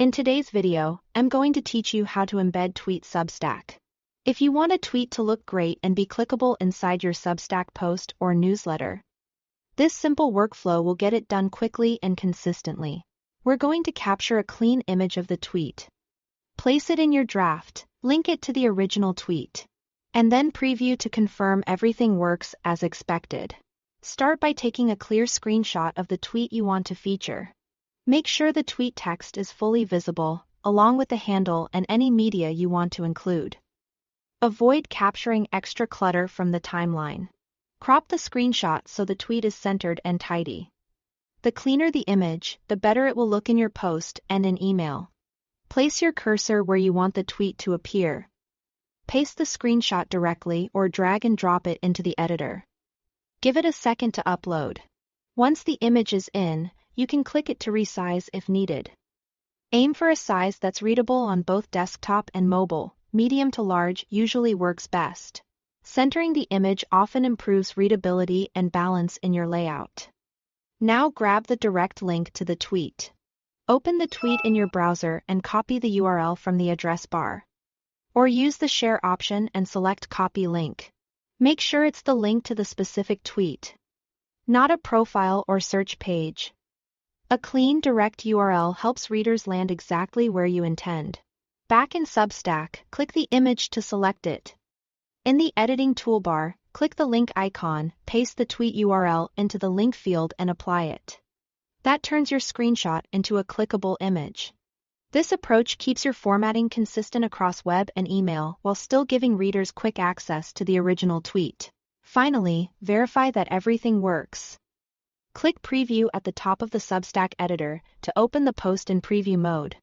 In today's video, I'm going to teach you how to embed tweet Substack. If you want a tweet to look great and be clickable inside your Substack post or newsletter, this simple workflow will get it done quickly and consistently. We're going to capture a clean image of the tweet. Place it in your draft, link it to the original tweet, and then preview to confirm everything works as expected. Start by taking a clear screenshot of the tweet you want to feature. Make sure the tweet text is fully visible, along with the handle and any media you want to include. Avoid capturing extra clutter from the timeline. Crop the screenshot so the tweet is centered and tidy. The cleaner the image, the better it will look in your post and in email. Place your cursor where you want the tweet to appear. Paste the screenshot directly or drag and drop it into the editor. Give it a second to upload. Once the image is in, you can click it to resize if needed. Aim for a size that's readable on both desktop and mobile. Medium to large usually works best. Centering the image often improves readability and balance in your layout. Now grab the direct link to the tweet. Open the tweet in your browser and copy the URL from the address bar. Or use the share option and select copy link. Make sure it's the link to the specific tweet, not a profile or search page. A clean, direct URL helps readers land exactly where you intend. Back in Substack, click the image to select it. In the editing toolbar, click the link icon, paste the tweet URL into the link field and apply it. That turns your screenshot into a clickable image. This approach keeps your formatting consistent across web and email while still giving readers quick access to the original tweet. Finally, verify that everything works. Click Preview at the top of the Substack editor to open the post in preview mode.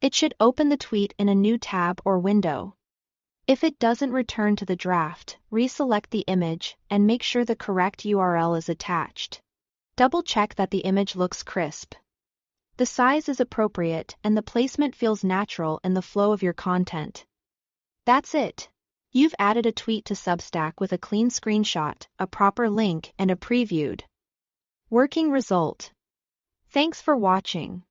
It should open the tweet in a new tab or window. If it doesn't return to the draft, reselect the image and make sure the correct URL is attached. Double-check that the image looks crisp. The size is appropriate and the placement feels natural in the flow of your content. That's it. You've added a tweet to Substack with a clean screenshot, a proper link, and a previewed working result. Thanks for watching.